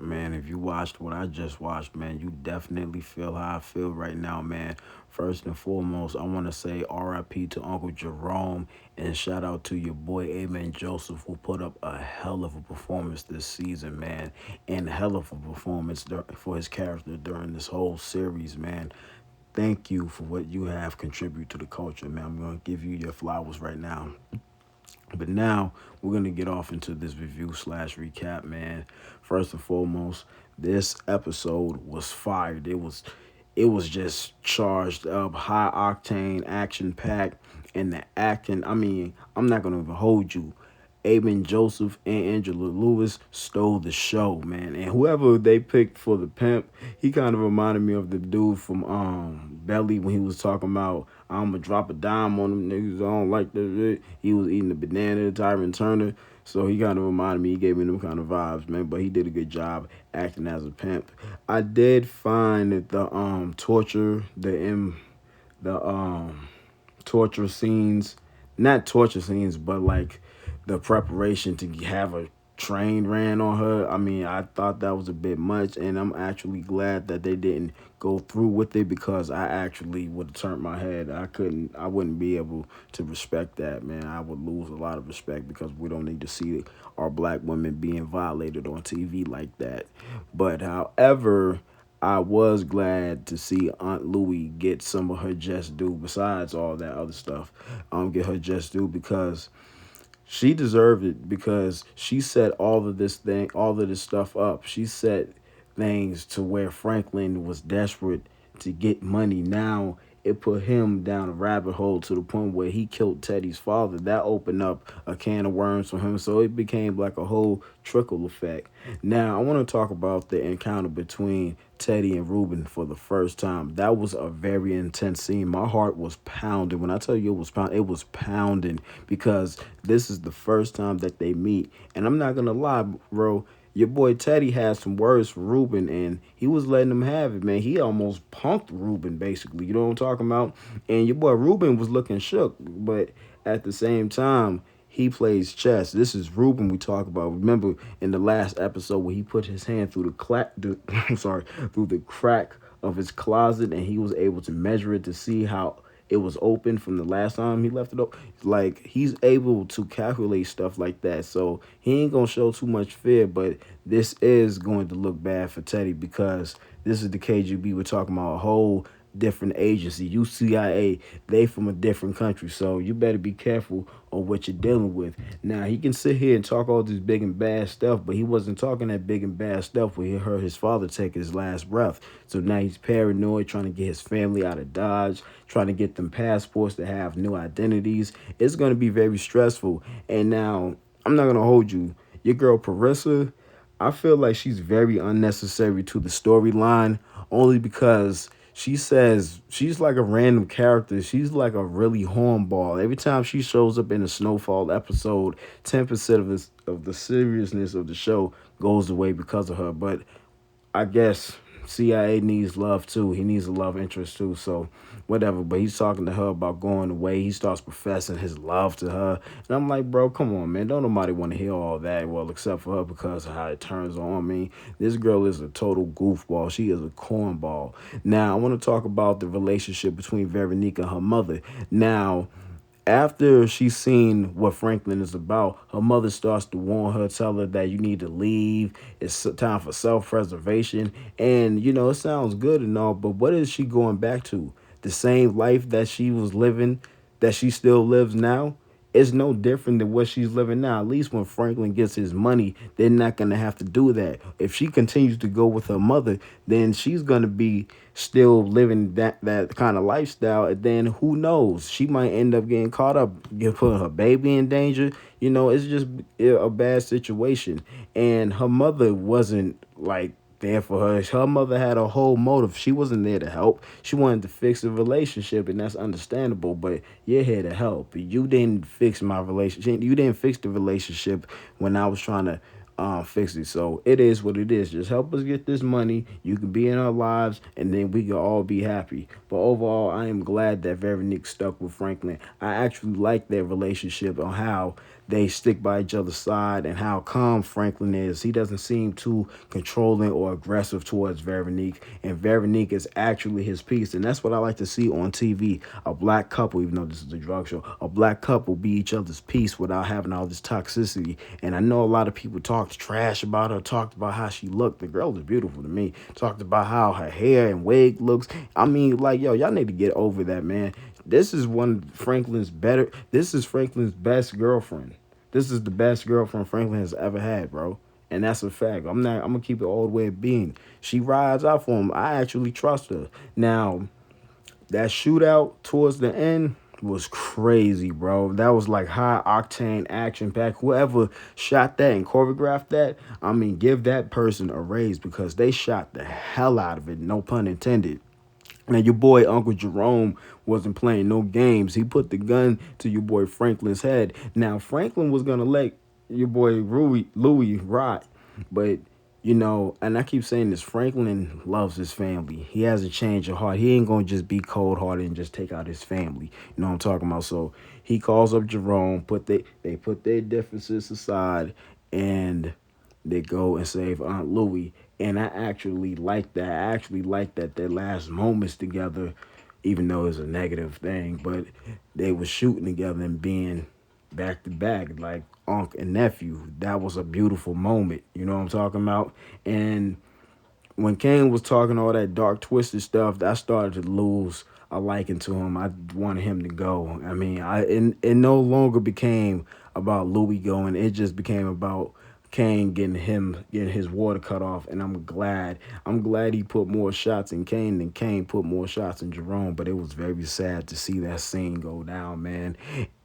Man, if you watched what I just watched, man, you definitely feel how I feel right now, man. First and foremost, I want to say RIP to Uncle Jerome and shout out to your boy Amen Joseph, who put up a hell of a performance this season, man, and a hell of a performance for his character during this whole series, man. Thank you for what you have contributed to the culture, man. I'm going to give you your flowers right now. But now we're gonna get off into this review slash recap, man. First and foremost, this episode was fired. It was just charged up, high octane, action packed, and the acting. I mean, I'm not gonna even hold you. Aben Joseph and Angela Lewis stole the show, man. And whoever they picked for the pimp, he kind of reminded me of the dude from Belly when he was talking about I'm gonna drop a dime on them niggas. I don't like that shit. He was eating the banana, Tyron Turner. So he kind of reminded me. He gave me them kind of vibes, man. But he did a good job acting as a pimp. I did find that the torture scenes, not torture scenes, but like the preparation to have a train ran on her. I mean, I thought that was a bit much, and I'm actually glad that they didn't go through with it because I actually would have turned my head. I wouldn't be able to respect that, man. I would lose a lot of respect because we don't need to see our black women being violated on TV like that. But however, I was glad to see Aunt Louie get some of her just due besides all that other stuff. Get her just due because she deserved it because she set all of this stuff up. She set things to where Franklin was desperate to get money. Now it put him down a rabbit hole to the point where he killed Teddy's father. That opened up a can of worms for him. So it became like a whole trickle effect. Now I want to talk about the encounter between Teddy and Ruben for the first time. That was a very intense scene. My heart was pounding. When I tell you it was pounding because this is the first time that they meet. And I'm not gonna lie, bro. Your boy Teddy had some words for Ruben, and he was letting him have it, man. He almost punked Ruben, basically. You know what I'm talking about? And your boy Ruben was looking shook, but at the same time, he plays chess. This is Ruben we talk about. Remember in the last episode where he put his hand through the I'm sorry, through the crack of his closet, and he was able to measure it to see how it was open from the last time he left it open. Like he's able to calculate stuff like that. So he ain't gonna show too much fear, but this is going to look bad for Teddy because this is the KGB. We're talking about a whole different agency. UCIA, they from a different country. So you better be careful on what you're dealing with. Now he can sit here and talk all this big and bad stuff, but he wasn't talking that big and bad stuff when he heard his father take his last breath. So now he's paranoid, trying to get his family out of Dodge, trying to get them passports to have new identities. It's going to be very stressful. And now I'm not going to hold you. Your girl Parissa, I feel like she's very unnecessary to the storyline only because she says she's like a random character. She's like a really hornball. Every time she shows up in a Snowfall episode, 10% of the seriousness of the show goes away because of her. But I guess CIA needs love too. He needs a love interest too. So whatever. But he's talking to her about going away. He starts professing his love to her. And I'm like, bro, come on, man. Don't nobody want to hear all that. Well, except for her because of how it turns on me. This girl is a total goofball. She is a cornball. Now, I want to talk about the relationship between Veronica and her mother. Now, after she's seen what Franklin is about, her mother starts to warn her, tell her that you need to leave. It's time for self-preservation. And, it sounds good and all, but what is she going back to? The same life that she was living, that she still lives now? It's no different than what she's living now. At least when Franklin gets his money, they're not going to have to do that. If she continues to go with her mother, then she's going to be still living that kind of lifestyle. And then who knows? She might end up getting caught up, put her baby in danger. It's just a bad situation. And her mother wasn't like there for her. Her mother had a whole motive. She wasn't there to help. She wanted to fix the relationship, and that's understandable. But you're here to help. You didn't fix my relationship. You didn't fix the relationship when I was trying to fix it. So it is what it is. Just help us get this money. You can be in our lives, and then we can all be happy. But overall, I am glad that Veronique stuck with Franklin. I actually like their relationship on how they stick by each other's side, and how calm Franklin is. He doesn't seem too controlling or aggressive towards Veronique, and Veronique is actually his piece, and that's what I like to see on TV. A black couple, even though this is a drug show, a black couple be each other's piece without having all this toxicity. And I know a lot of people talked trash about her, talked about how she looked. The girl is beautiful to me. Talked about how her hair and wig looks. I mean, like, yo, y'all need to get over that, man. This is one of Franklin's better. This is Franklin's best girlfriend. This is the best girlfriend Franklin has ever had, bro. And that's a fact. I'm gonna keep it all the way being. She rides out for him. I actually trust her. Now, that shootout towards the end was crazy, bro. That was like high octane action pack. Whoever shot that and choreographed that, I mean, give that person a raise because they shot the hell out of it. No pun intended. Now, your boy Uncle Jerome wasn't playing no games. He put the gun to your boy Franklin's head. Now, Franklin was going to let your boy Louis rot. But, you know, and I keep saying this, Franklin loves his family. He has a change of heart. He ain't going to just be cold-hearted and just take out his family. You know what I'm talking about? So he calls up Jerome, they put their differences aside, and they go and save Aunt Louie. And I actually like that. I actually like that their last moments together, even though it's a negative thing, but they were shooting together and being back to back, like uncle and nephew. That was a beautiful moment. You know what I'm talking about? And when Kane was talking all that dark, twisted stuff, I started to lose a liking to him. I wanted him to go. I mean, it no longer became about Louis going. It just became about Kane getting his water cut off, and I'm glad. I'm glad he put more shots in Kane than Kane put more shots in Jerome. But it was very sad to see that scene go down, man.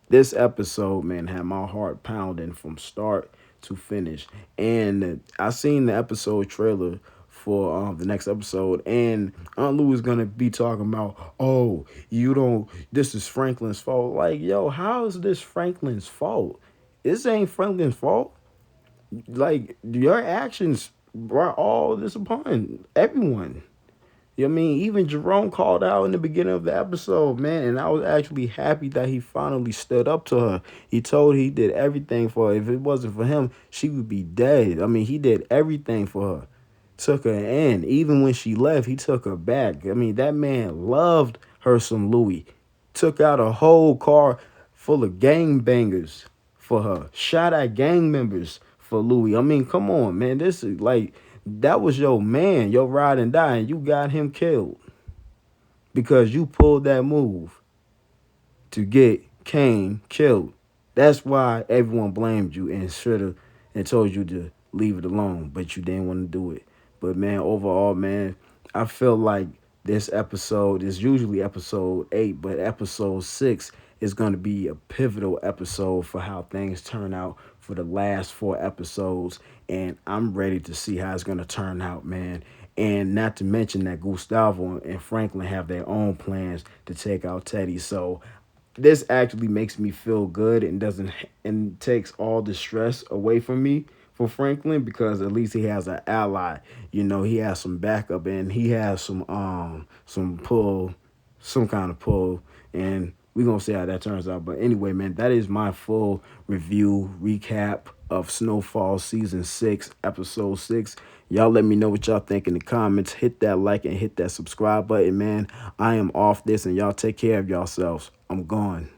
This episode, man, had my heart pounding from start to finish. And I seen the episode trailer for the next episode, and Aunt Lou is gonna be talking about, oh, you don't. This is Franklin's fault. Like, yo, how is this Franklin's fault? This ain't Franklin's fault. Like, your actions brought all this upon everyone. You know what I mean? Even Jerome called out in the beginning of the episode, man, and I was actually happy that he finally stood up to her. He told her he did everything for her. If it wasn't for him, she would be dead. I mean, he did everything for her. Took her in. Even when she left, he took her back. I mean, that man loved her some Louis. Took out a whole car full of gangbangers for her. Shot at gang members for Louis. I mean, come on, man. This is like, that was your man, your ride and die, and you got him killed because you pulled that move to get Kane killed. That's why everyone blamed you and should have and told you to leave it alone, but you didn't want to do it. But man, overall, man, I feel like this episode is usually episode 8, but episode 6 is going to be a pivotal episode for how things turn out for the last 4 episodes. And I'm ready to see how it's going to turn out, man. And not to mention that Gustavo and Franklin have their own plans to take out Teddy. So this actually makes me feel good and doesn't and takes all the stress away from me for Franklin, because at least he has an ally. You know, he has some backup and he has some pull, some kind of pull, and we're gonna see how that turns out. But anyway, man, that is my full review recap of Snowfall season 6, episode 6. Y'all let me know what y'all think in the comments. Hit that like and hit that subscribe button, man. I am off this, and y'all take care of yourselves. I'm gone.